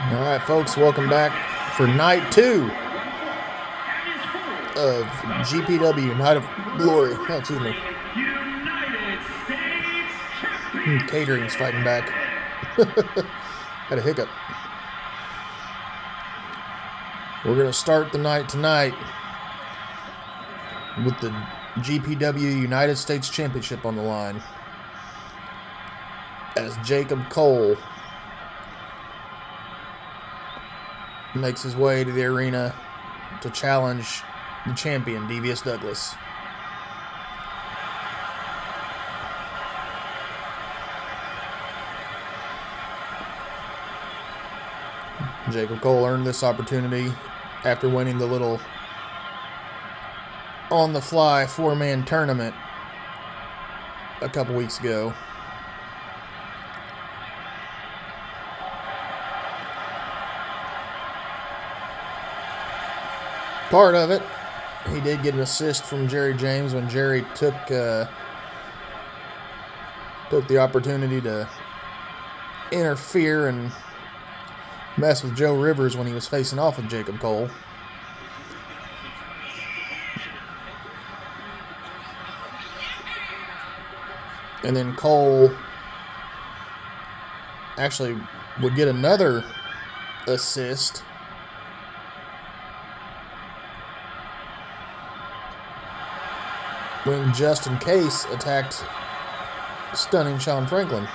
All right, folks, welcome back for night 2 of GPW Night of Glory. Oh, excuse me. Catering's fighting back. Had a hiccup. We're going to start the night tonight with the GPW United States Championship on the line, as Jacob Cole makes his way to the arena to challenge the champion, Devious Douglas. Jacob Cole earned this opportunity after winning the little on-the-fly 4-man tournament a couple weeks ago. Part of it, he did get an assist from Jerry James when Jerry took the opportunity to interfere and mess with Joe Rivers when he was facing off with Jacob Cole. And then Cole actually would get another assist when Justin Case attacked Stunning Sean Franklin.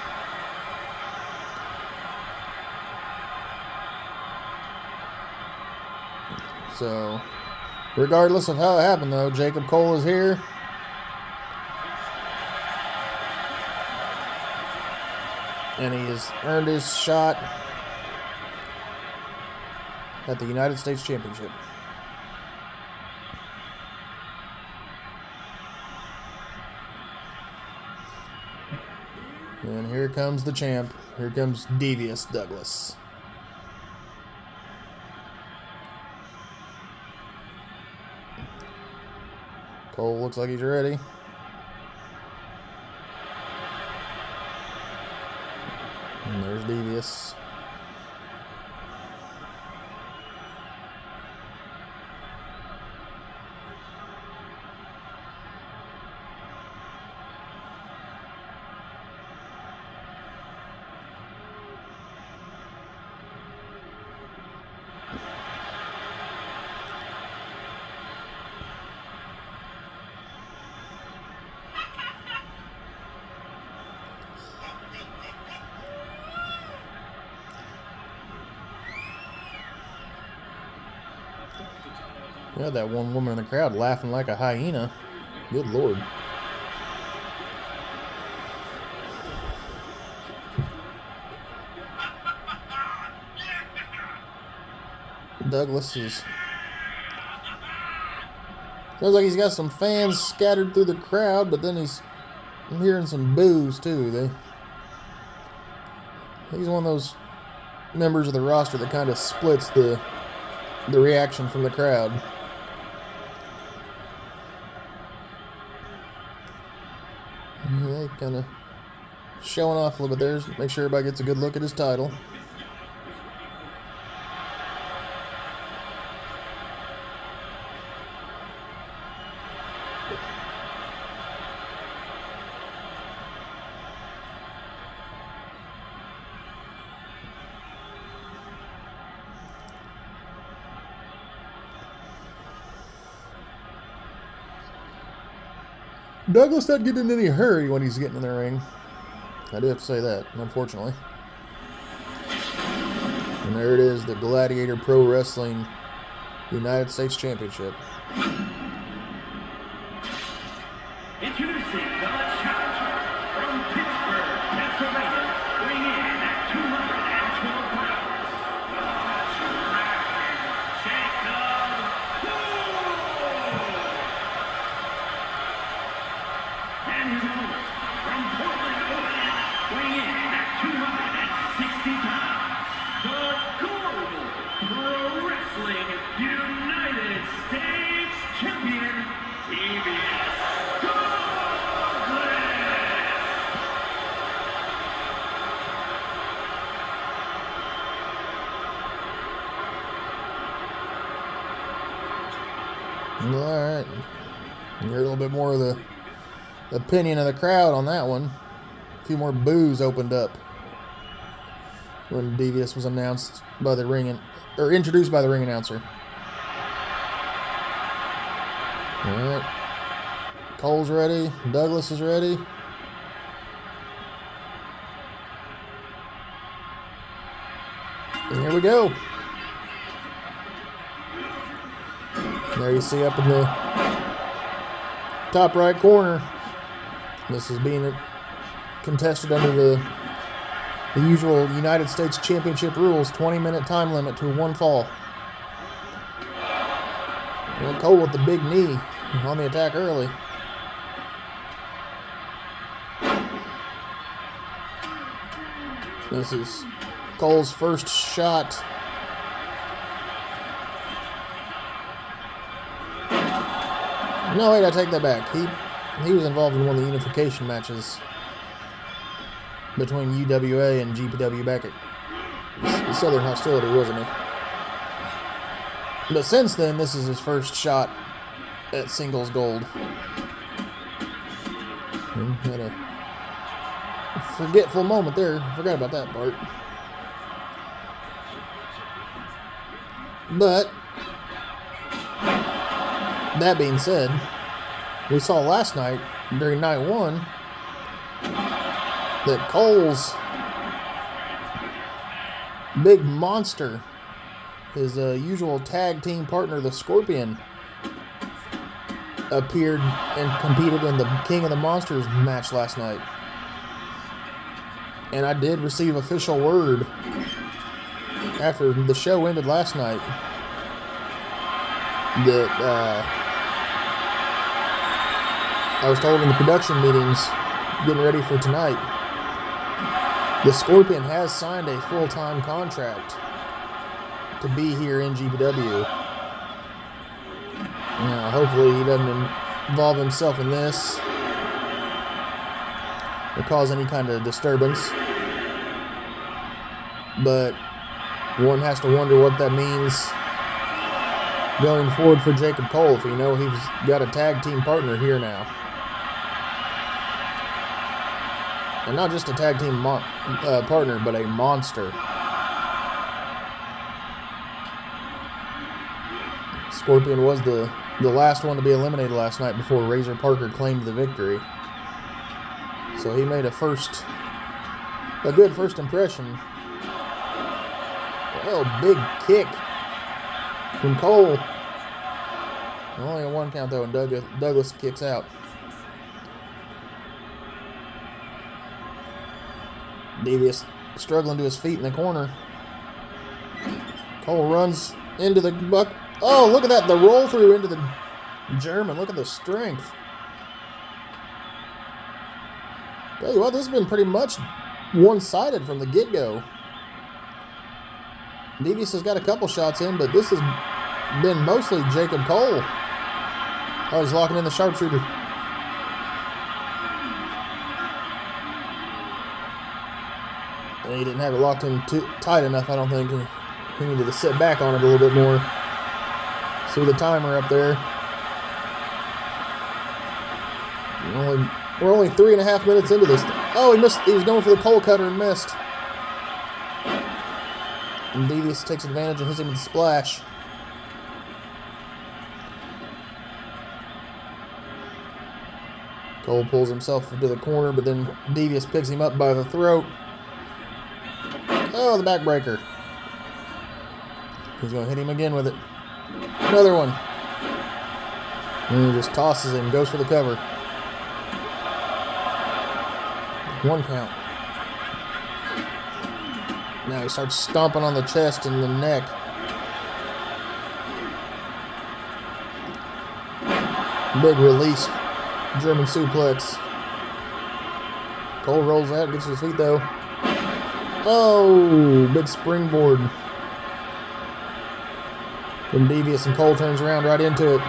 So, regardless of how it happened, though, Jacob Cole is here. And he has earned his shot at the United States Championship. And here comes the champ. Here comes Devious Douglas. Cole looks like he's ready. And there's Devious. Yeah, that one woman in the crowd laughing like a hyena. Good Lord. Douglas is... Sounds like he's got some fans scattered through the crowd, but then I'm hearing some boos too. He's one of those members of the roster that kind of splits the reaction from the crowd. Yeah, kind of showing off a little bit there. Make sure everybody gets a good look at his title. Douglas doesn't get in any hurry when he's getting in the ring. I do have to say that, unfortunately. And there it is, the Gladiator Pro Wrestling United States Championship. Introducing the challenger from Pittsburgh, Pennsylvania, weighing in at 212 pounds, Jacob Cole. And his opponent from Portland, Oregon, weighing in at 260 pounds, the Global Pro Wrestling United States Champion. Alright. You heard a little bit more of the opinion of the crowd on that one. A few more boos opened up when Devious was announced by the introduced by the ring announcer. Alright. Cole's ready. Douglas is ready. And here we go. There you see up in the top right corner. This is being contested under the usual United States Championship rules. 20-minute time limit to one fall. And Cole with the big knee on the attack early. This is Cole's first shot. No, wait, I take that back. He was involved in one of the unification matches between UWA and GPW back at Southern Hostility, wasn't he? But since then, this is his first shot at singles gold. Had a forgetful moment there. Forgot about that part. But that being said, we saw last night during night one that Cole's big monster, his usual tag team partner, the Scorpion, appeared and competed in the King of the Monsters match last night. And I did receive official word after the show ended last night that I was told in the production meetings getting ready for tonight, the Scorpion has signed a full-time contract to be here in GPW. Now, hopefully he doesn't involve himself in this or cause any kind of disturbance. But one has to wonder what that means going forward for Jacob Cole, if you know he's got a tag team partner here now. And not just a tag team partner, but a monster. Scorpion was the last one to be eliminated last night before Razor Parker claimed the victory. So he made a good first impression. Oh, big kick from Cole. Only a one count though, and Douglas kicks out. Devious struggling to his feet in the corner. Cole runs into the buck. Oh, look at that. The roll through into the German. Look at the strength. Tell you what, this has been pretty much one-sided from the get-go. Devious has got a couple shots in, but this has been mostly Jacob Cole. Oh, he's locking in the sharpshooter. And he didn't have it locked in too tight enough, I don't think. He needed to sit back on it a little bit more. See the timer up there. We're only 3.5 minutes into this. Oh, he missed. He was going for the pole cutter and missed. And Devious takes advantage and hits him with the splash. Cole pulls himself into the corner, but then Devious picks him up by the throat. Oh, the backbreaker. He's going to hit him again with it. Another one. And he just tosses him, goes for the cover. One count. Now he starts stomping on the chest and the neck. Big release. German suplex. Cole rolls out, gets to his feet though. Oh, big springboard. Then Devious and Cole turns around right into it.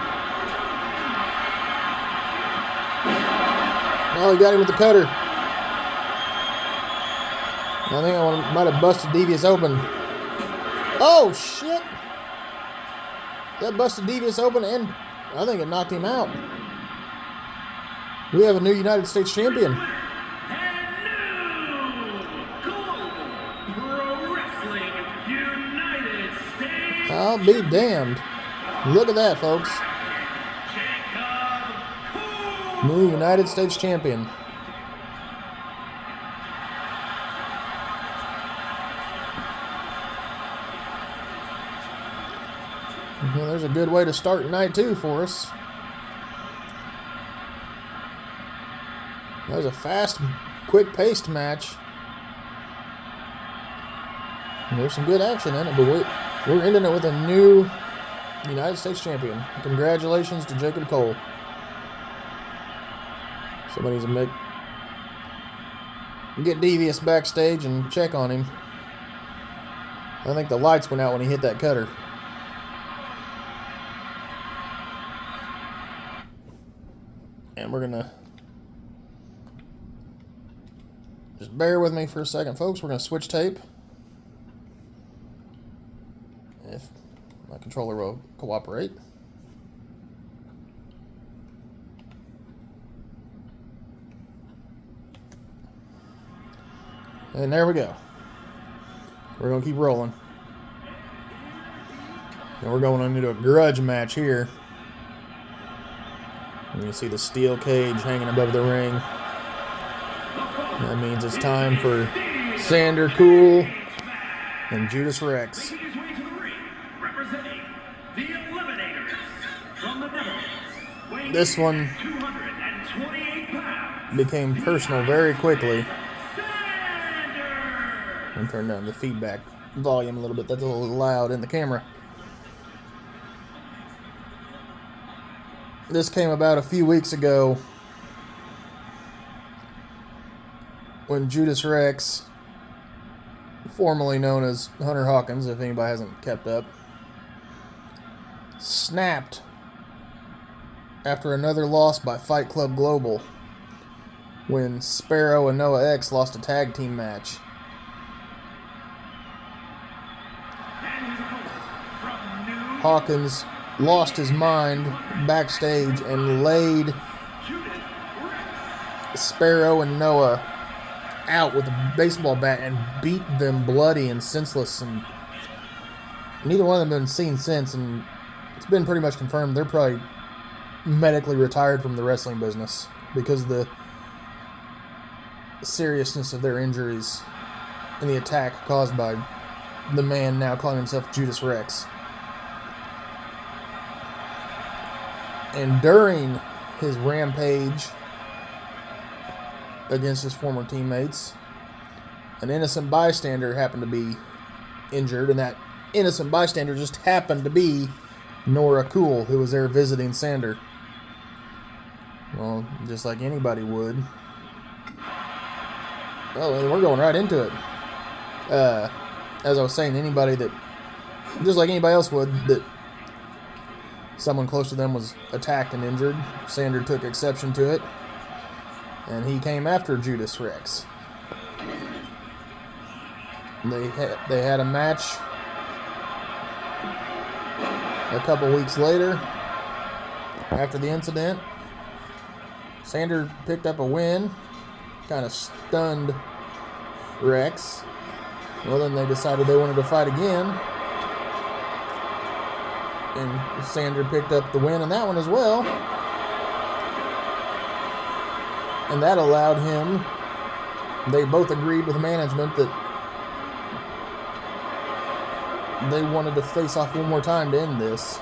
Oh, he got him with the cutter. I think I might have busted Devious open. Oh, shit. That busted Devious open and I think it knocked him out. We have a new United States champion. And new Global Pro Wrestling United States. I'll be damned. Look at that, folks. Jacob Cole. New United States champion. Well, there's a good way to start night 2 for us. That was a fast, quick-paced match. And there's some good action in it, but we're ending it with a new United States champion. Congratulations to Jacob Cole. Somebody needs to get Devious backstage and check on him. I think the lights went out when he hit that cutter. And we're going to just bear with me for a second, folks. We're going to switch tape. If my controller will cooperate. And there we go. We're going to keep rolling. And we're going into a grudge match here. And you see the steel cage hanging above the ring. That means it's time for Sander Cool and Judas Rex. Making his way to the ring, representing the Eliminators from the Netherlands, weighing This one 228 pounds. became personal very quickly. Sander. I'm turning down the feedback volume a little bit. That's a little loud in the camera. This came about a few weeks ago when Judas Rex, formerly known as Hunter Hawkins, if anybody hasn't kept up, snapped after another loss by Fight Club Global when Sparrow and Noah X lost a tag team match. Hawkins lost his mind backstage and laid Sparrow and Noah out with a baseball bat and beat them bloody and senseless, and neither one of them have been seen since, and it's been pretty much confirmed they're probably medically retired from the wrestling business because of the seriousness of their injuries and the attack caused by the man now calling himself Judas Rex. And during his rampage against his former teammates, an innocent bystander happened to be injured, and that innocent bystander just happened to be Nora Cool, who was there visiting Sander. Well, just like anybody would. Well, and we're going right into it. As I was saying, anybody that, just like anybody else would, that someone close to them was attacked and injured, Sander took exception to it, and he came after Judas Rex. They had a match a couple weeks later. After the incident, Sander picked up a win, kind of stunned Rex. Well, then they decided they wanted to fight again, and Sander picked up the win in that one as well. And that allowed him, they both agreed with management that they wanted to face off one more time to end this.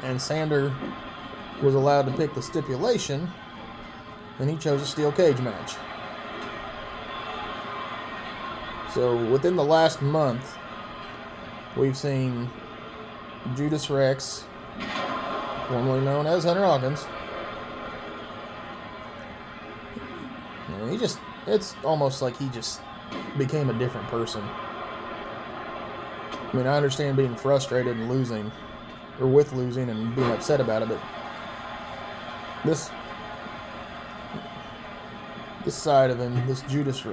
And Sander was allowed to pick the stipulation, and he chose a steel cage match. So within the last month, we've seen Judas Rex, formerly known as Hunter Hawkins. And it's almost like he just became a different person. I mean, I understand being frustrated and losing, or with losing and being upset about it, but this side of him, this Judas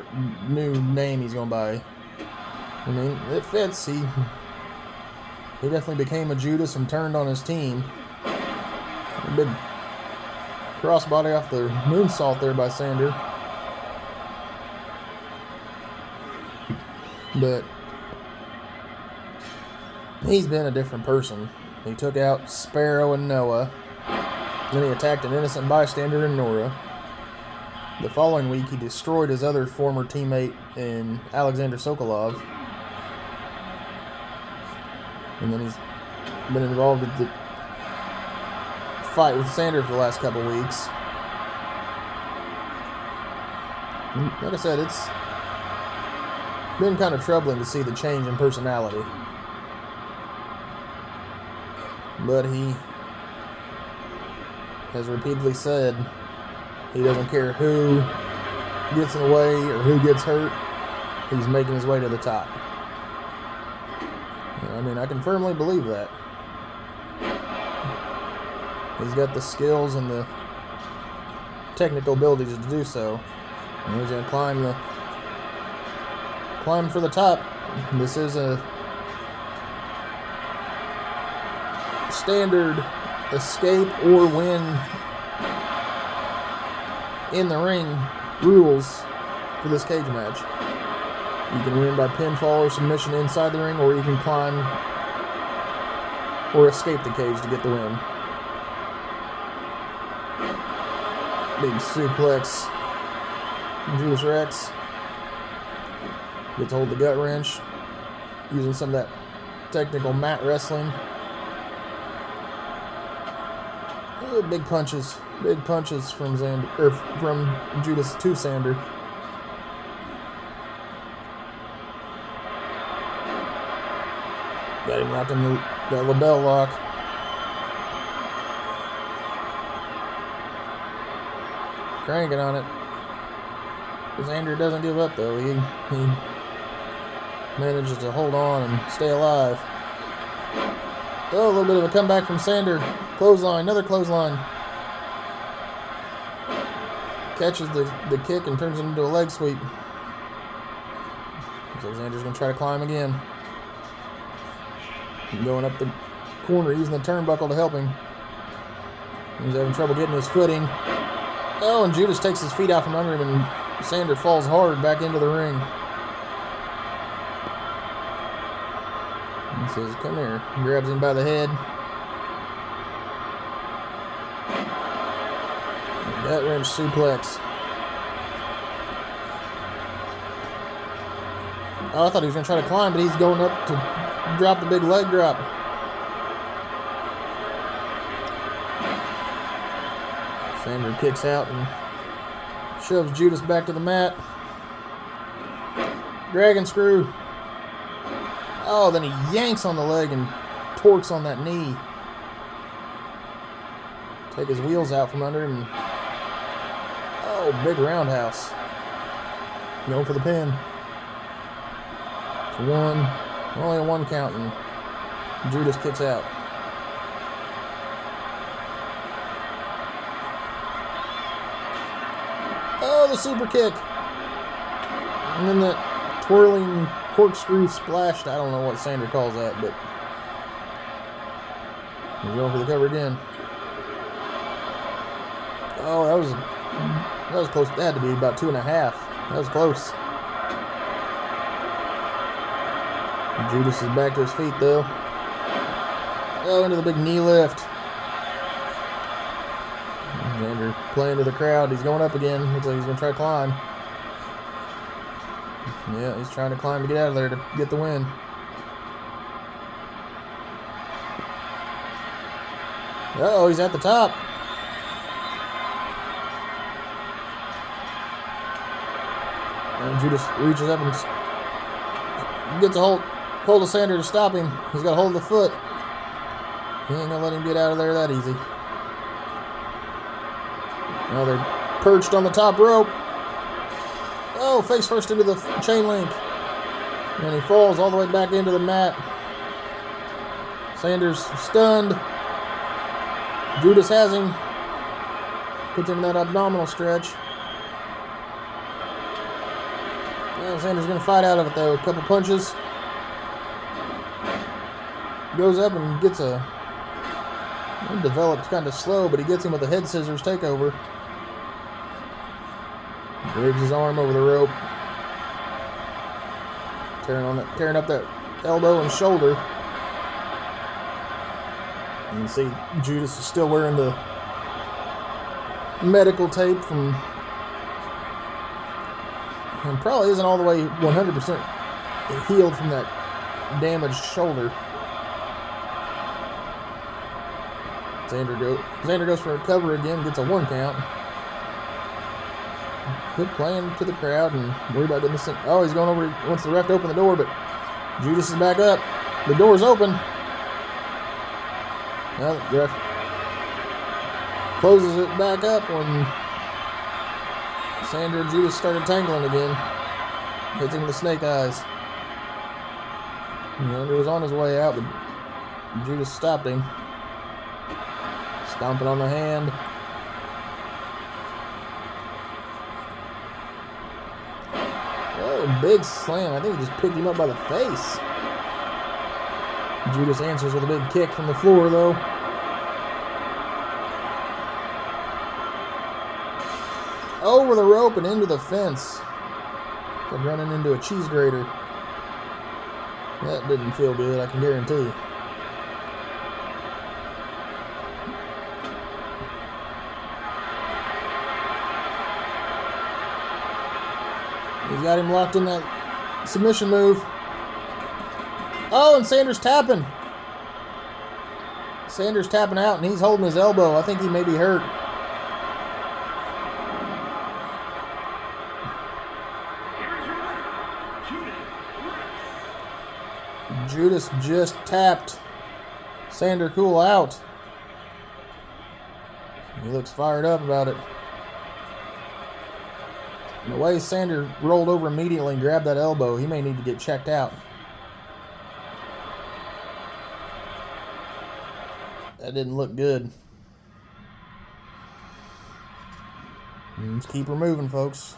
new name he's going by, I mean, it fits. He definitely became a Judas and turned on his team. A big crossbody off the moonsault there by Sander. But he's been a different person. He took out Sparrow and Noah. Then he attacked an innocent bystander in Nora. The following week, he destroyed his other former teammate in Alexander Sokolov. And then he's been involved with the fight with Sander for the last couple weeks. And like I said, it's been kind of troubling to see the change in personality. But he has repeatedly said he doesn't care who gets in the way or who gets hurt. He's making his way to the top. I mean, I can firmly believe that. He's got the skills and the technical abilities to do so. And he's going to climb for the top. This is a standard escape or win in the ring rules for this cage match. You can win by pinfall or submission inside the ring, or you can climb or escape the cage to get the win. Big suplex. Judas Rex gets hold of the gut wrench, using some of that technical mat wrestling. Oh, big punches from from Judas to Sander. Got him locked in the label lock. Cranking on it. Sander doesn't give up though. He manages to hold on and stay alive. Oh, a little bit of a comeback from Sander. Clothesline, another clothesline. Catches the kick and turns it into a leg sweep. So Sander's going to try to climb again. Going up the corner, using the turnbuckle to help him. He's having trouble getting his footing. Oh, and Judas takes his feet out from under him, and Sander falls hard back into the ring. He says, "Come here." He grabs him by the head. Gut wrench suplex. Oh, I thought he was going to try to climb, but he's going up to drop the big leg drop. Sander kicks out and shoves Judas back to the mat. Dragon screw. Oh, then he yanks on the leg and torques on that knee. Take his wheels out from under him. Oh, big roundhouse. Going for the pin. It's one. Only a one count, and Judas kicks out. Oh, the super kick. And then that twirling corkscrew splashed. I don't know what Sander calls that, but he's going for the cover again. Oh, that was close. That had to be about 2.5. That was close. Judas is back to his feet, though. Oh, into the big knee lift. Sander playing to the crowd. He's going up again. Looks like he's going to try to climb. Yeah, he's trying to climb to get out of there to get the win. Uh-oh, he's at the top. And Judas reaches up and gets a hold of Sander to stop him. He's got a hold of the foot. He ain't gonna let him get out of there that easy. Now they're perched on the top rope. Oh, face first into the chain link. And he falls all the way back into the mat. Sander's stunned. Judas has him. Puts him in that abdominal stretch. Well, Sander's going to fight out of it, though. A couple punches. Goes up and gets a He developed kind of slow, but he gets him with a head scissors takeover. Drags his arm over the rope. Tearing up that elbow and shoulder. You can see Judas is still wearing the medical tape from, and probably isn't all the way 100% healed from that damaged shoulder. Xander goes for a cover again, gets a 1 count. Good playing to the crowd and worry about getting this thing. Oh, he's going over, wants the ref to open the door, but Judas is back up. The door's open. Well, the ref closes it back up when Xander and Judas started tangling again. Hits him with the snake eyes. Xander was on his way out, but Judas stopped him. Stomping on the hand. Oh, big slam. I think he just picked him up by the face. Judas answers with a big kick from the floor, though. Over the rope and into the fence. Like running into a cheese grater. That didn't feel good, I can guarantee. He's got him locked in that submission move. Oh, and Sanders tapping. Sanders tapping out, and he's holding his elbow. I think he may be hurt. Judas just tapped Sander Cool out. He looks fired up about it. And the way Sander rolled over immediately and grabbed that elbow, he may need to get checked out. That didn't look good. Let's keep her moving, folks.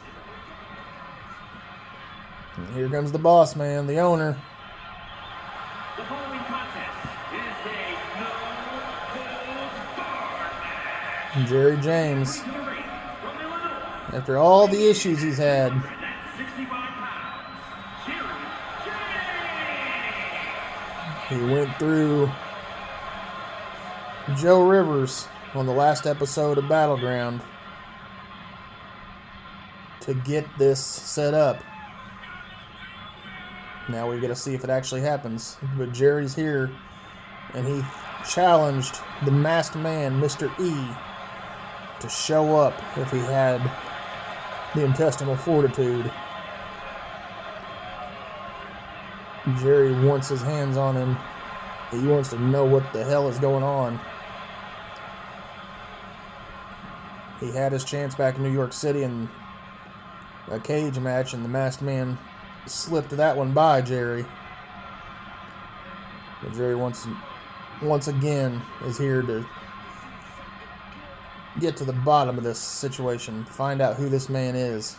And here comes the boss man, the owner. The following contest is a no-holds-barred match. Jerry James. From Illinois, After all the issues he's had, at 65 pounds, Jerry James. he went through Joe Rivers on the last episode of Battleground to get this set up. Now we got to see if it actually happens. But Jerry's here, and he challenged the masked man, Mr. E, to show up if he had the intestinal fortitude. Jerry wants his hands on him. He wants to know what the hell is going on. He had his chance back in New York City in a cage match, and the masked man slipped that one by Jerry. But Jerry once again is here to get to the bottom of this situation, find out who this man is.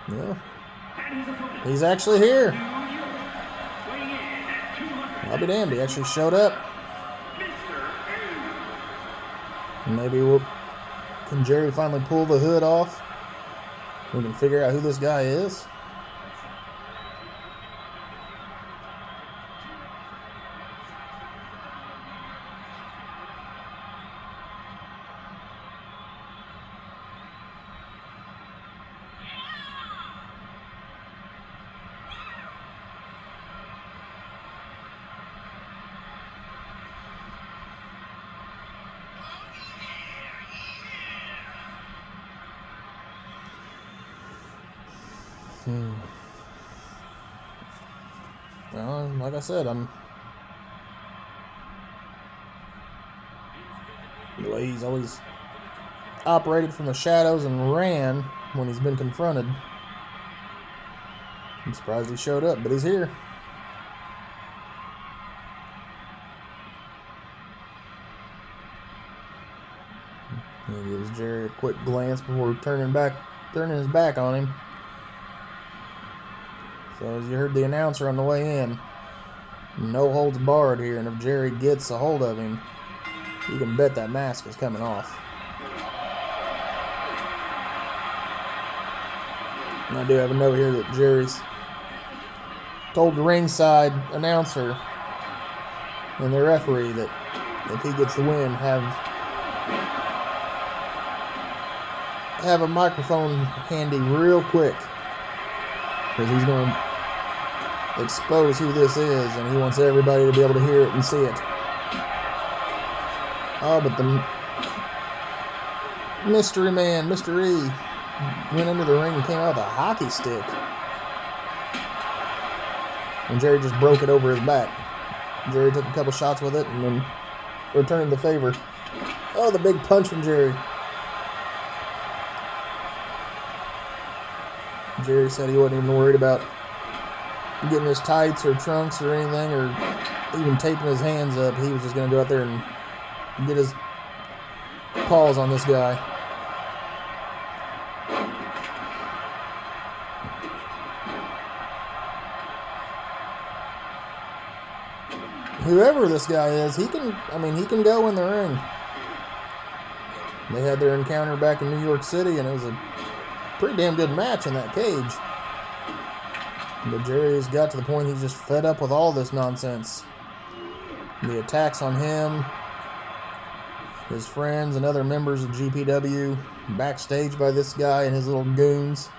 Yeah. He's actually here. I'll be damned, he actually showed up. Maybe can Jerry finally pull the hood off? We can figure out who this guy is. Well, like I said, the way he's always operated from the shadows and ran when he's been confronted. I'm surprised he showed up, but he's here. He gives Jerry a quick glance before turning his back on him. So as you heard the announcer on the way in, No holds barred here, and if Jerry gets a hold of him, you can bet that mask is coming off. And I do have a note here that Jerry's told the ringside announcer and the referee that if he gets the win, have a microphone handy real quick, because he's going to expose who this is, and he wants everybody to be able to hear it and see it. Oh, but the mystery man, Mr. E, went into the ring and came out with a hockey stick. And Jerry just broke it over his back. Jerry took a couple shots with it and then returned the favor. Oh, the big punch from Jerry. Jerry said he wasn't even worried about getting his tights or trunks or anything, or even taping his hands up. He was just going to go out there and get his paws on this guy. Whoever this guy is, he can go in the ring. They had their encounter back in New York City, and it was a pretty damn good match in that cage. But Jerry's got to the point he's just fed up with all this nonsense. The attacks on him, his friends, and other members of GPW backstage by this guy and his little goons.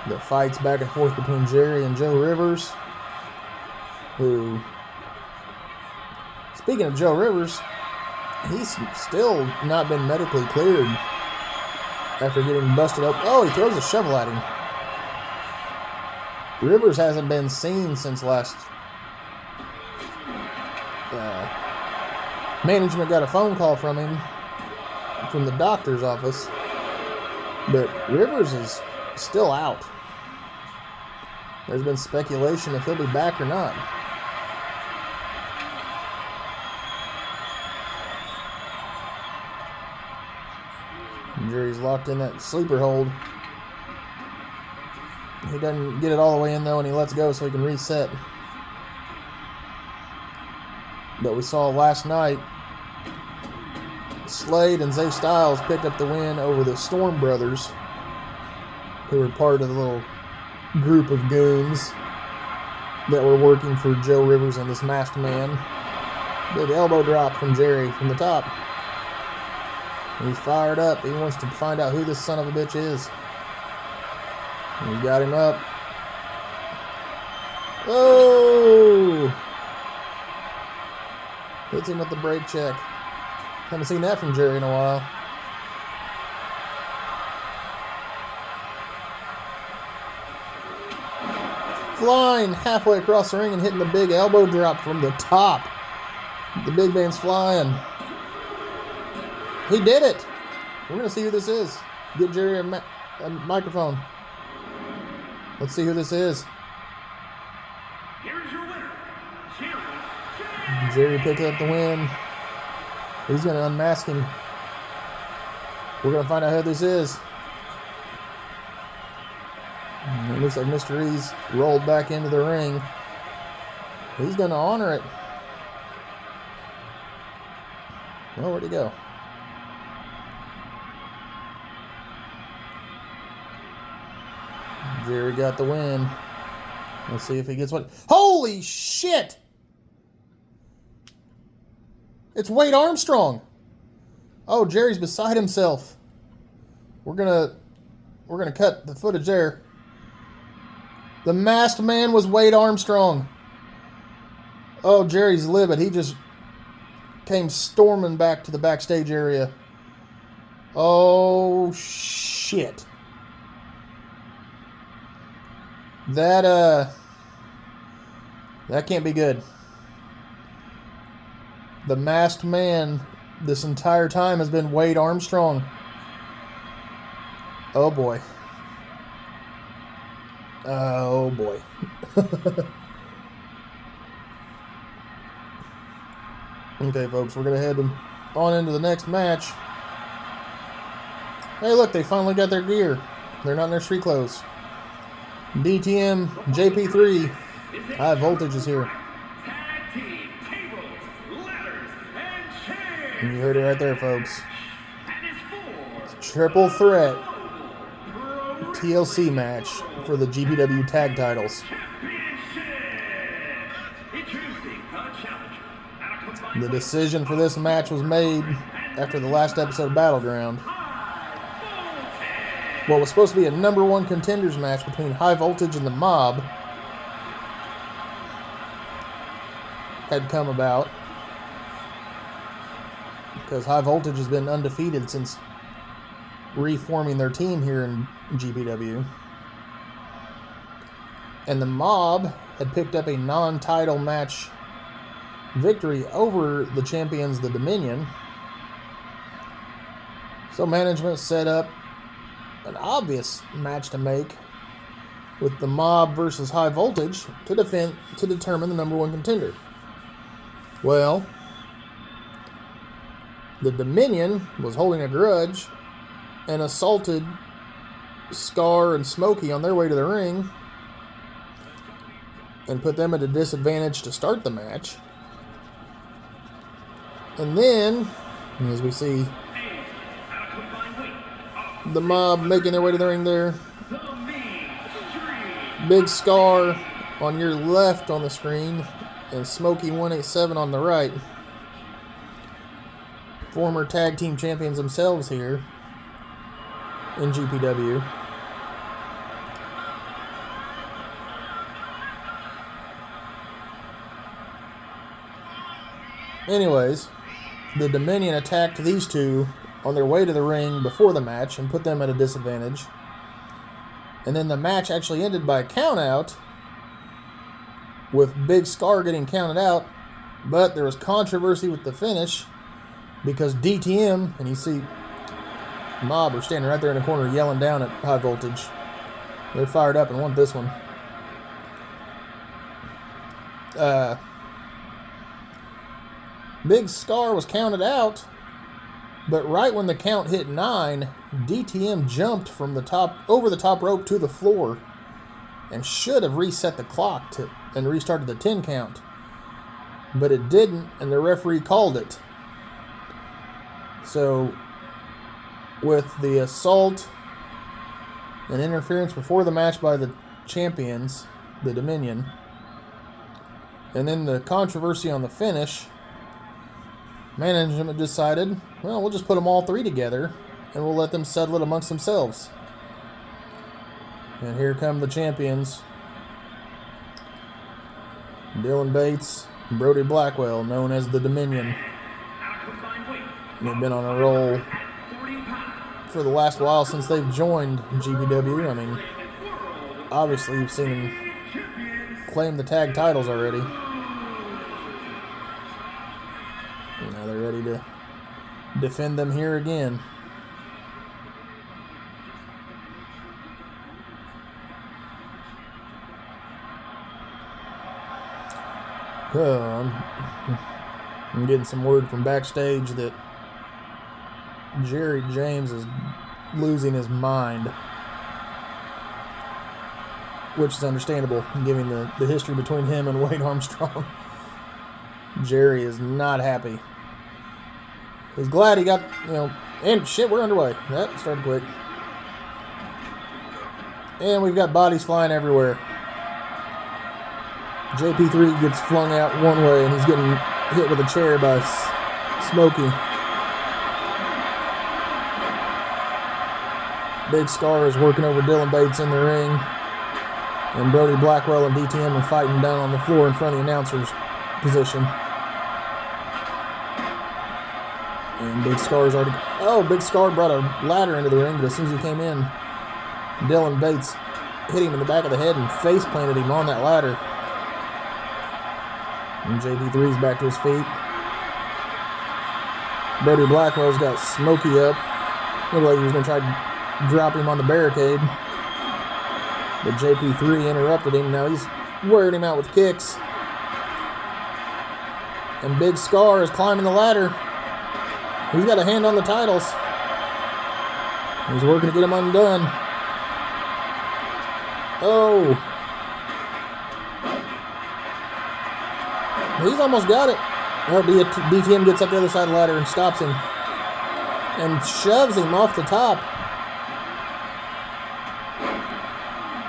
The fights back and forth between Jerry and Joe Rivers, who, speaking of Joe Rivers, he's still not been medically cleared after getting busted up. Oh, he throws a shovel at him. Rivers hasn't been seen since last. Management got a phone call from him, from the doctor's office, but Rivers is still out. There's been speculation if he'll be back or not. Jerry's locked in that sleeper hold. He doesn't get it all the way in though, and he lets go so he can reset. But we saw last night, Slade and Zay Styles picked up the win over the Storm Brothers, who were part of the little group of goons that were working for Joe Rivers and this masked man. Big elbow drop from Jerry from the top. He's fired up. He wants to find out who this son of a bitch is. And he got him up. Oh! Hits him with the brake check. Haven't seen that from Jerry in a while. Flying halfway across the ring and hitting the big elbow drop from the top. The big man's flying. He did it. We're going to see who this is. Get Jerry a microphone. Let's see who this is. Here's your winner, Jerry picked up the win. He's going to unmask him. We're going to find out who this is. It looks like Mr. E's rolled back into the ring. He's going to honor it. Well, where'd he go? Jerry got the win. Let's see if he gets what. Holy shit! It's Wade Armstrong. Oh, Jerry's beside himself. We're gonna cut the footage there. The masked man was Wade Armstrong. Oh, Jerry's livid. He just came storming back to the backstage area. Oh shit. That can't be good. The masked man this entire time has been Wade Armstrong. Oh boy. Oh boy. Okay, folks, we're going to head on into the next match. Hey, look, they finally got their gear. They're not in their street clothes. DTM JP3. High Voltage is here. Tag team tables, ladders, and chairs. And you heard it right there, folks. And it's for Triple threat Pro TLC match for the GPW tag titles. Championship. Introducing the challenger. At a combined The decision for this match was made after the last episode of Battleground. What was supposed to be a #1 contenders match between High Voltage and the Mob had come about because High Voltage has been undefeated since reforming their team here in GPW. And the Mob had picked up a non-title match victory over the champions, the Dominion. So management set up an obvious match to make with the Mob versus High Voltage to determine the #1 contender. Well, the Dominion was holding a grudge and assaulted Scar and Smokey on their way to the ring and put them at a disadvantage to start the match. And then, as we see the Mob making their way to the ring there, Big Scar on your left on the screen and Smokey 187 on the right. Former tag team champions themselves here in GPW. Anyways, the Dominion attacked these two on their way to the ring before the match and put them at a disadvantage. And then the match actually ended by a count out with Big Scar getting counted out, but there was controversy with the finish because DTM, and you see Mob are standing right there in the corner yelling down at High Voltage. They're fired up and want this one. Big Scar was counted out, but right when the count hit 9, DTM jumped from the top over the top rope to the floor and should have reset the clock and restarted the 10 count. But it didn't, and the referee called it. So, with the assault and interference before the match by the champions, the Dominion, and then the controversy on the finish, management decided, well, we'll just put them all three together and we'll let them settle it amongst themselves. And here come the champions. Dylan Bates and Brody Blackwell, known as the Dominion. They've been on a roll for the last while since they've joined GPW. I mean, obviously you've seen them claim the tag titles already. Now they're ready to defend them here again. I'm getting some word from backstage that Jerry James is losing his mind, which is understandable given the history between him and Wade Armstrong. Jerry is not happy. He's glad he got, and shit, we're underway. That started quick. And we've got bodies flying everywhere. JP3 gets flung out one way and he's getting hit with a chair by Smokey. Big Scar is working over Dylan Bates in the ring. And Brody Blackwell and DTM are fighting down on the floor in front of the announcer's position. And Big Scar's already... Oh, Big Scar brought a ladder into the ring, but as soon as he came in, Dylan Bates hit him in the back of the head and face planted him on that ladder. And JP3's back to his feet. Brody Blackwell's got Smokey up. Looked like he was going to try to drop him on the barricade. But JP3 interrupted him. Now he's wearing him out with kicks. And Big Scar is climbing the ladder. He's got a hand on the titles. He's working to get him undone. Oh. He's almost got it. Oh, DTM gets up the other side of the ladder and stops him. And shoves him off the top.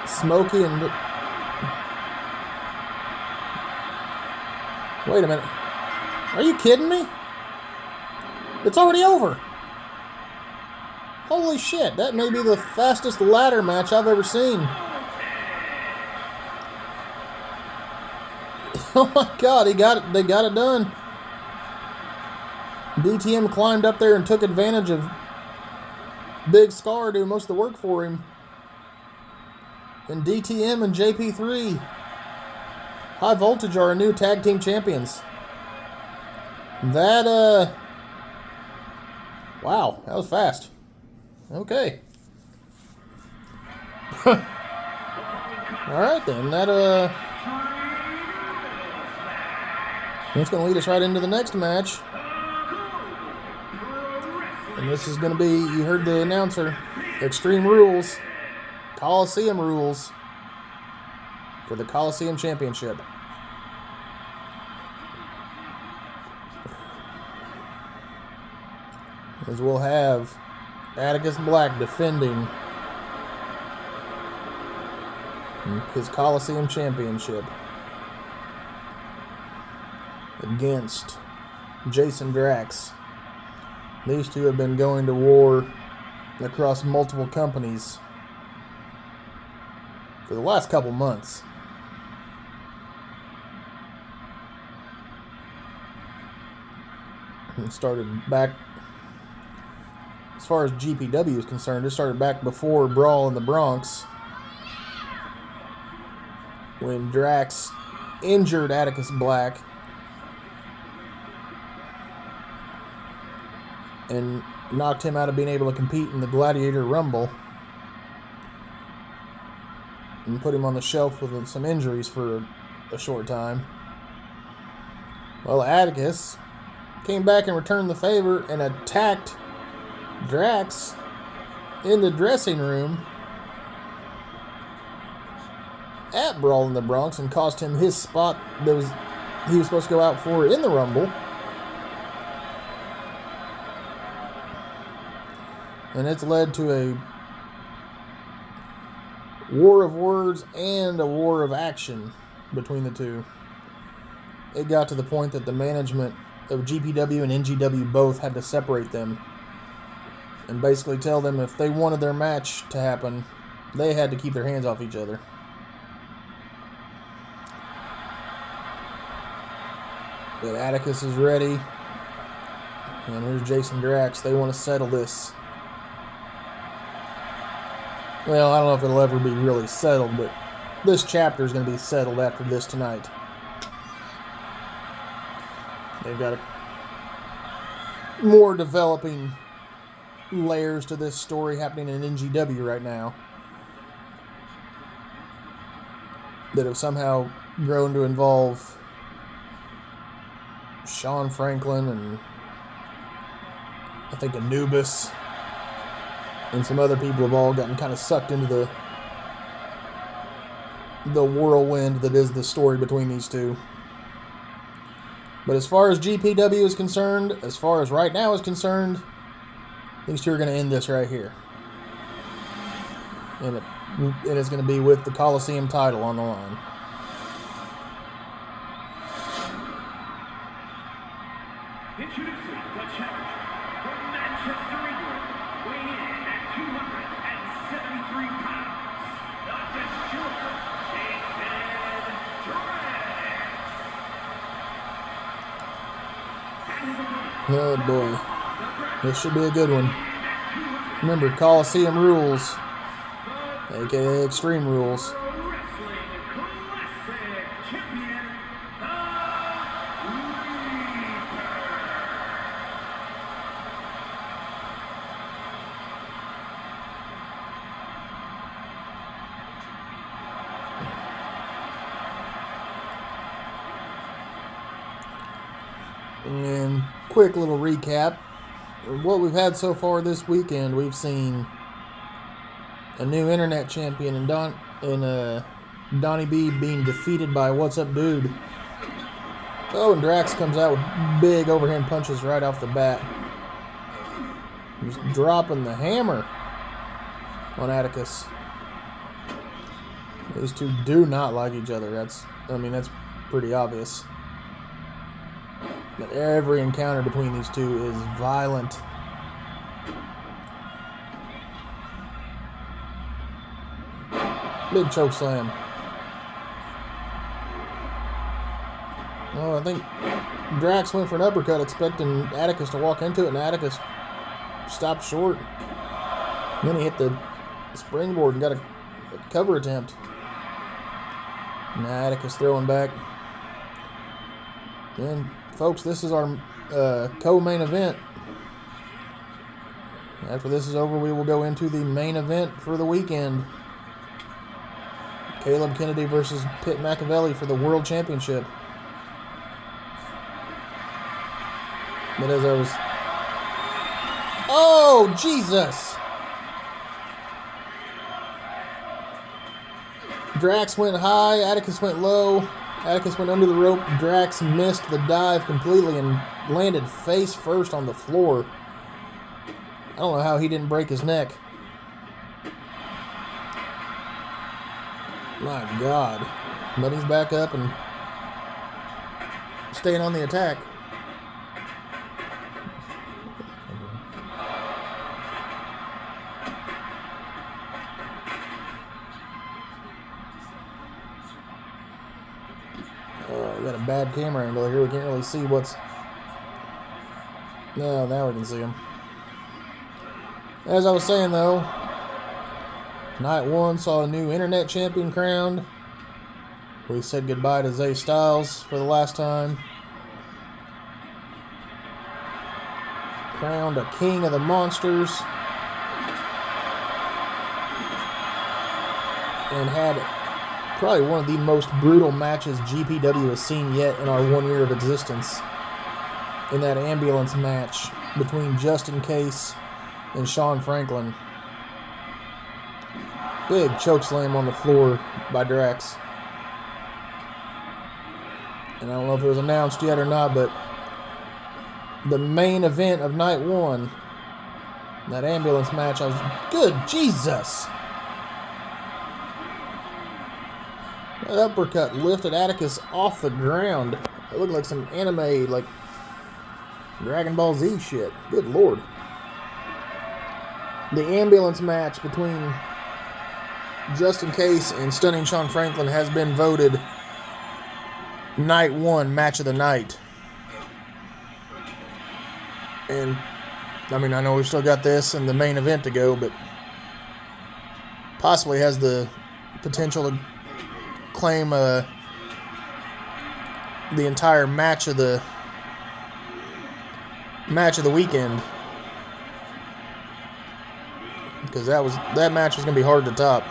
Smokey and... Wait a minute. Are you kidding me? It's already over. Holy shit, that may be the fastest ladder match I've ever seen. Oh my god, they got it done. DTM climbed up there and took advantage of Big Scar doing most of the work for him. And DTM and JP3, High Voltage, are our new tag team champions. That, wow, that was fast. Okay. Alright then, that's going to lead us right into the next match. And this is going to be, you heard the announcer, Extreme Rules, Coliseum Rules for the Coliseum Championship. As we'll have Atticus Black defending his Coliseum Championship against Jason Drax. These two have been going to war across multiple companies for the last couple months. It started back, as far as GPW is concerned, it started back before Brawl in the Bronx, when Drax injured Atticus Black and knocked him out of being able to compete in the Gladiator Rumble and put him on the shelf with some injuries for a short time. Well, Atticus came back and returned the favor and attacked Drax in the dressing room at Brawl in the Bronx and cost him his spot that he was supposed to go out for in the Rumble. And it's led to a war of words and a war of action between the two. It got to the point that the management of GPW and NGW both had to separate them and basically tell them if they wanted their match to happen, they had to keep their hands off each other. But Atticus is ready, and here's Jason Drax. They want to settle this. Well, I don't know if it'll ever be really settled, but this chapter is going to be settled after this tonight. They've got more developing layers to this story happening in NGW right now that have somehow grown to involve Shawn Franklin and I think Anubis and some other people have all gotten kind of sucked into the whirlwind that is the story between these two. But as far as GPW is concerned, as far as right now is concerned, these two are going to end this right here. And it is going to be with the Coliseum title on the line. Introducing the challenger from Manchester, England, weighing in at 273 pounds, the destroyer, Jason Drax. Oh boy. This should be a good one. Remember, Coliseum Rules, aka Extreme Rules. And quick little recap. What we've had so far this weekend, we've seen a new internet champion, and Donnie B being defeated by What's Up Dude. Oh, and Drax comes out with big overhand punches right off the bat. Just dropping the hammer on Atticus. These two do not like each other. That's pretty obvious. But every encounter between these two is violent. Big choke slam. Oh, I think Drax went for an uppercut expecting Atticus to walk into it, and Atticus stopped short. And then he hit the springboard and got a cover attempt. Now Atticus throwing back. And folks, this is our co-main event. After this is over, we will go into the main event for the weekend. Caleb Kennedy versus Pitt Machiavelli for the World Championship. But as I was... Oh, Jesus! Drax went high, Atticus went low. Atticus went under the rope. Drax missed the dive completely and landed face first on the floor. I don't know how he didn't break his neck. My God. But he's back up and staying on the attack. We got a bad camera angle here. We can't really see what's... No, now we can see him. As I was saying, though, Night 1 saw a new internet champion crowned. We said goodbye to Zay Styles for the last time. Crowned a king of the monsters. And had probably one of the most brutal matches GPW has seen yet in our 1 year of existence. In that ambulance match between Justin Case and Sean Franklin. Big chokeslam on the floor by Drax. And I don't know if it was announced yet or not, but the main event of Night 1, that ambulance match, I was... Good Jesus! That uppercut lifted Atticus off the ground. It looked like some anime, like Dragon Ball Z shit. Good Lord. The ambulance match between Justin Case and Stunning Sean Franklin has been voted Night 1 match of the night. And, I mean, I know we've still got this and the main event to go, but possibly has the potential to claim the entire match of the weekend. Because that match was going to be hard to top.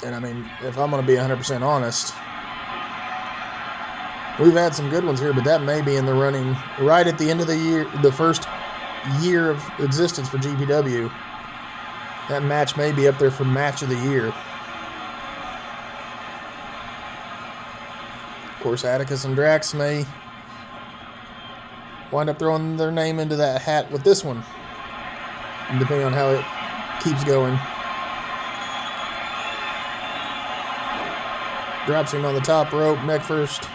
And I mean, if I'm going to be 100% honest, we've had some good ones here, but that may be in the running right at the end of the year, the first year of existence for GPW. That match may be up there for match of the year. Of course, Atticus and Drax may wind up throwing their name into that hat with this one, depending on how it keeps going. Drops him on the top rope, neck first.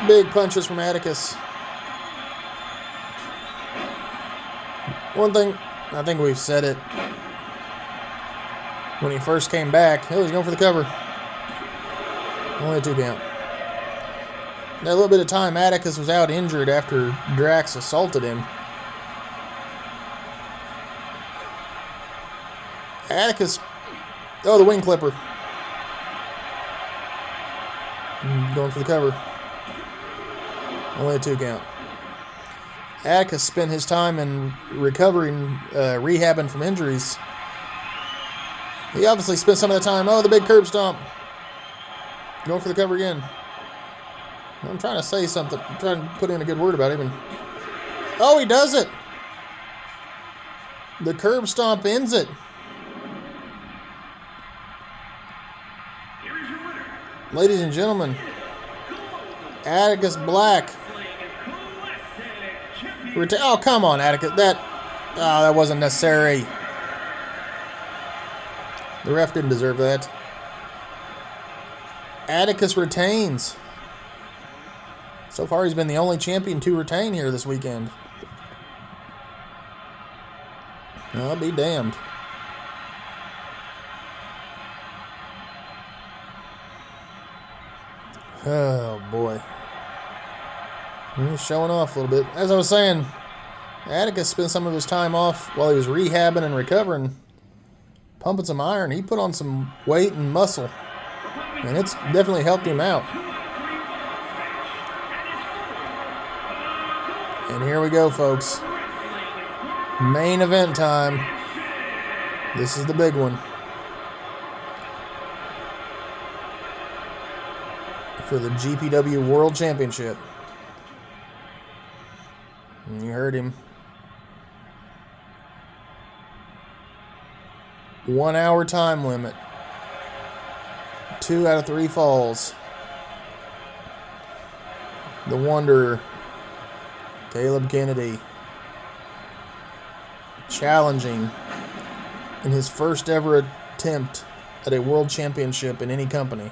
Big punches from Atticus. One thing, I think we've said it, when he first came back, he was going for the cover. Only a 2 count. That little bit of time, Atticus was out injured after Drax assaulted him. Atticus, oh, the wing clipper. Going for the cover. Only a 2 count. Atticus spent his time in recovering, rehabbing from injuries. He obviously spent some of the time, oh, the big curb stomp. Going for the cover again. I'm trying to say something. I'm trying to put in a good word about him. And oh, he does it. The curb stomp ends it. Here is your winner. Ladies and gentlemen, Atticus Black. Oh, come on, Atticus. That wasn't necessary. The ref didn't deserve that. Atticus retains. So far, he's been the only champion to retain here this weekend. I'll be damned. Oh, boy. He's showing off a little bit. As I was saying, Atticus spent some of his time off while he was rehabbing and recovering, pumping some iron. He put on some weight and muscle, and it's definitely helped him out. And here we go, folks. Main event time. This is the big one. For the GPW World Championship. And you heard him. 1 hour time limit. 2 out of 3 falls. The Wanderer, Caleb Kennedy, challenging in his first ever attempt at a world championship in any company.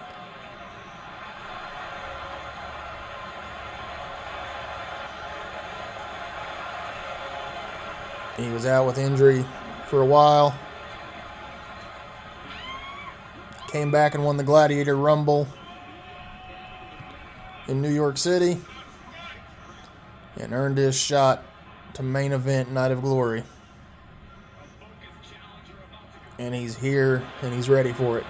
He was out with injury for a while. Came back and won the Gladiator Rumble in New York City and earned his shot to main event Night of Glory. And he's here and he's ready for it.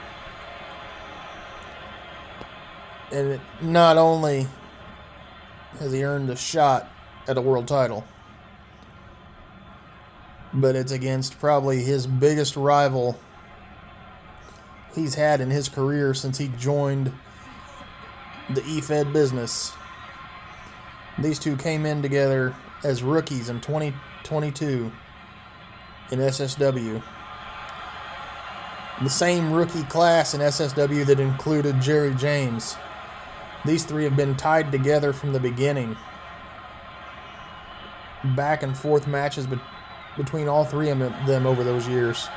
And not only has he earned a shot at a world title, but it's against probably his biggest rival he's had in his career since he joined the eFed business. These two came in together as rookies in 2022 in SSW. The same rookie class in SSW that included Jerry James. These three have been tied together from the beginning. Back and forth matches between all three of them over those years.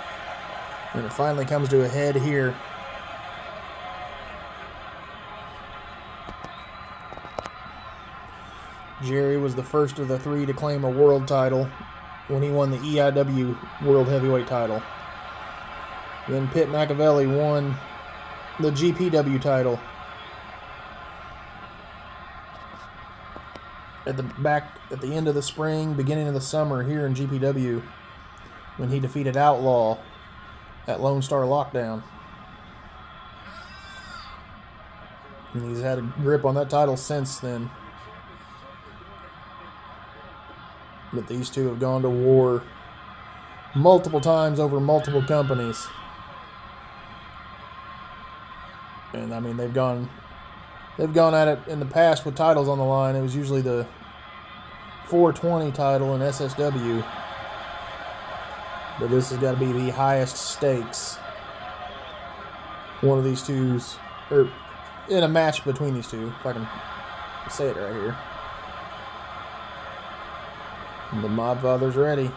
And it finally comes to a head here. Jerry was the first of the three to claim a world title when he won the EIW World Heavyweight title. Then Pitt Machiavelli won the GPW title at the end of the spring, beginning of the summer here in GPW when he defeated Outlaw at Lone Star Lockdown. And he's had a grip on that title since then. But these two have gone to war multiple times over multiple companies. And I mean, they've gone at it in the past with titles on the line. It was usually the 420 title in SSW. But this has got to be the highest stakes. One of these two's, or in a match between these two, if I can say it right here. The Mob Father's ready.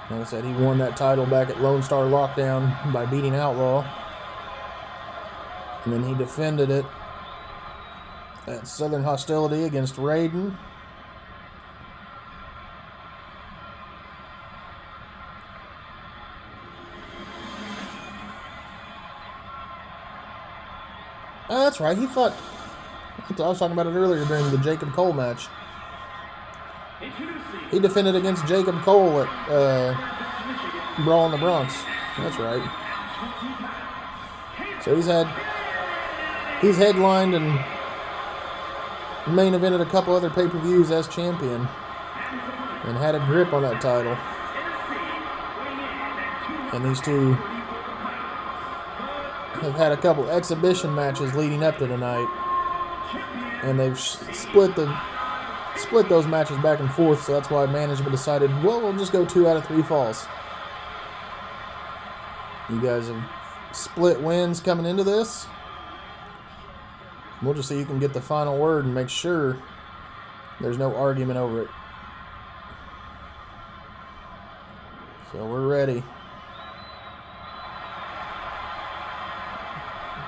Like I said, he won that title back at Lone Star Lockdown by beating Outlaw. And then he defended it at Southern Hostility against Raiden. Oh, that's right. He fought. I was talking about it earlier during the Jacob Cole match. He defended against Jacob Cole at Brawl in the Bronx. That's right. So he's headlined and main evented a couple other pay-per-views as champion and had a grip on that title. And these two have had a couple exhibition matches leading up to tonight, and they've split those matches back and forth, so that's why management decided, well, we'll just go 2 out of 3 falls. You guys have split wins coming into this. We'll just see who can get the final word and make sure there's no argument over it. So we're ready.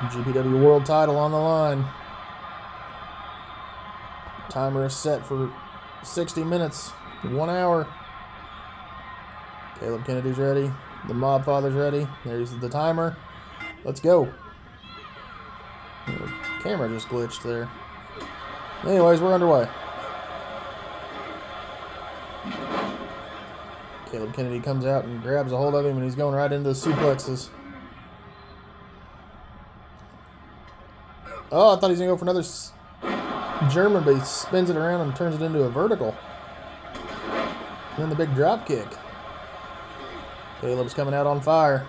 GPW World Title on the line. Timer is set for 60 minutes, 1 hour. Caleb Kennedy's ready. The Mob Father's ready. There's the timer. Let's go. The camera just glitched there. Anyways, we're underway. Caleb Kennedy comes out and grabs a hold of him, and he's going right into the suplexes. Oh, I thought he was going to go for another German, but he spins it around and turns it into a vertical. And then the big drop kick. Caleb's coming out on fire.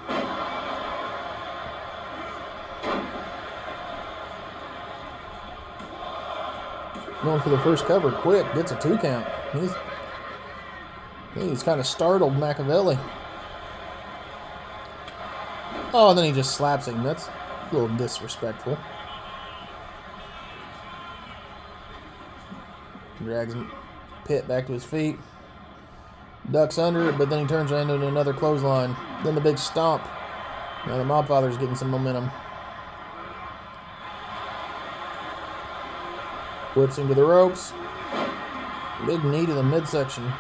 Going for the first cover quick, gets a 2 count. He's kind of startled Machiavelli. Oh, and then he just slaps him. That's a little disrespectful. Drags Pitt back to his feet. Ducks under it, but then he turns around into another clothesline. Then the big stomp. Now the Mob Father's getting some momentum. Whips him to the ropes. Big knee to the midsection.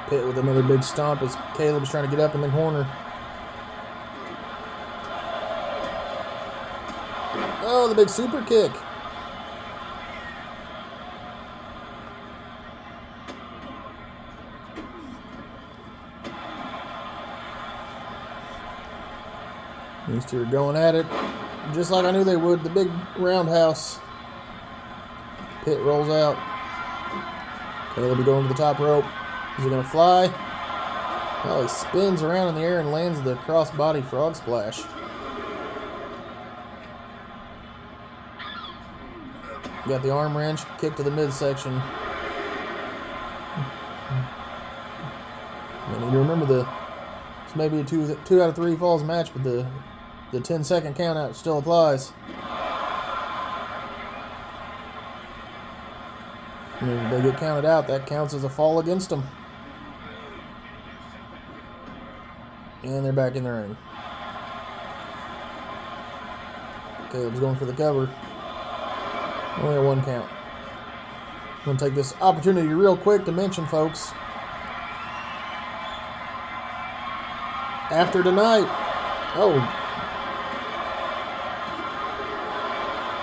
Pitt with another big stomp as Caleb's trying to get up in the corner. Oh, the big super kick. These two are going at it, just like I knew they would. The big roundhouse. Pitt rolls out. Caleb going to the top rope. Is he going to fly? Oh, he spins around in the air and lands the cross-body frog splash. Got the arm wrench, kick to the midsection. You need to remember it's maybe a 2 out of 3 falls match, but the 10-second count out still applies. And if they get counted out, that counts as a fall against them. And they're back in the ring. Caleb's going for the cover. Only a 1 count. I'm going to take this opportunity real quick to mention, folks, after tonight,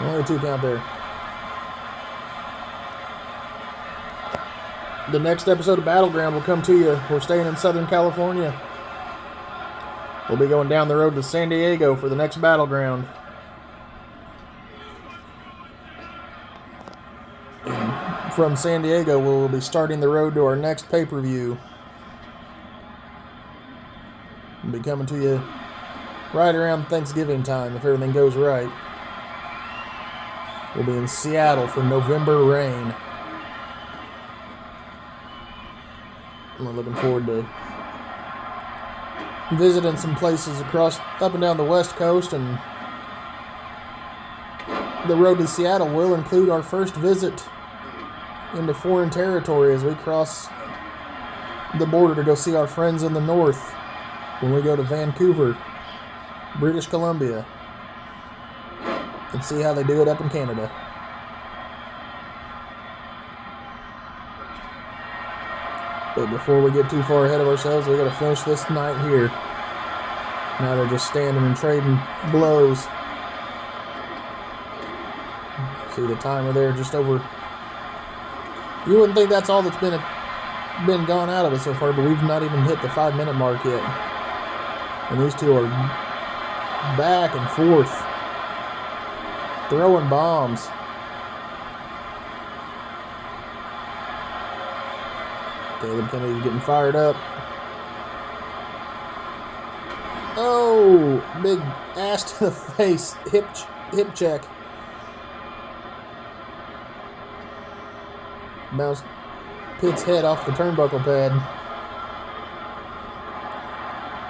only a 2 count there. The next episode of Battleground will come to you. We're staying in Southern California. We'll be going down the road to San Diego for the next Battleground. And from San Diego, we'll be starting the road to our next pay-per-view. We'll be coming to you right around Thanksgiving time, if everything goes right. We'll be in Seattle for November Rain. I'm looking forward to visiting some places up and down the West Coast, and the road to Seattle will include our first visit into foreign territory as we cross the border to go see our friends in the north when we go to Vancouver, British Columbia, and see how they do it up in Canada. But before we get too far ahead of ourselves, we got to finish this night here. Now they're just standing and trading blows. See the timer there, just over You wouldn't think that's all that's been gone out of it so far, but we've not even hit the 5-minute mark yet. And these two are back and forth, throwing bombs. Caleb Kennedy getting fired up. Oh, big ass to the face, hip check. Bounced Pitt's head off the turnbuckle pad.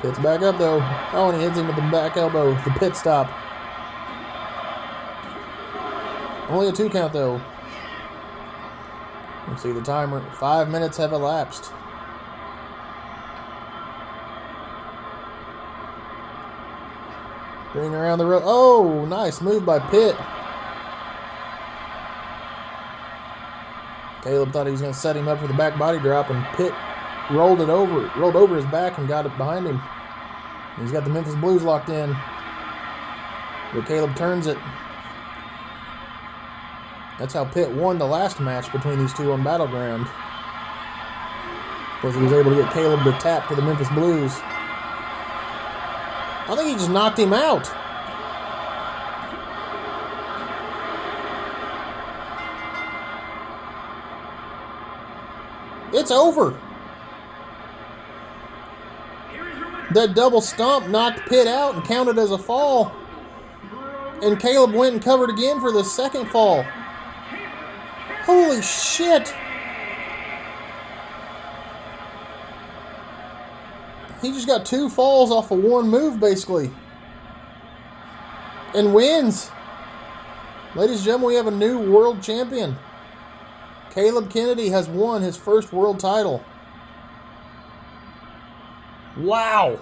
Pitt's back up though. Oh, and he hits him with the back elbow, the pit stop. Only a 2 count though. You see the timer. 5 minutes have elapsed. Bring around the rope. Oh, nice move by Pitt. Caleb thought he was going to set him up for the back body drop, and Pitt rolled over his back and got it behind him. He's got the Memphis Blues locked in. But Caleb turns it. That's how Pitt won the last match between these two on Battleground. Because he was able to get Caleb to tap to the Memphis Blues. I think he just knocked him out. It's over. That double stomp knocked Pitt out and counted as a fall. And Caleb went and covered again for the second fall. Holy shit. He just got 2 falls off of 1 move, basically. And wins. Ladies and gentlemen, we have a new world champion. Caleb Kennedy has won his first world title. Wow.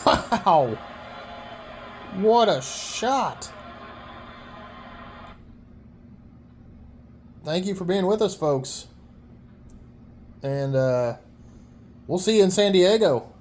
Wow. What a shot. Thank you for being with us, folks. And we'll see you in San Diego.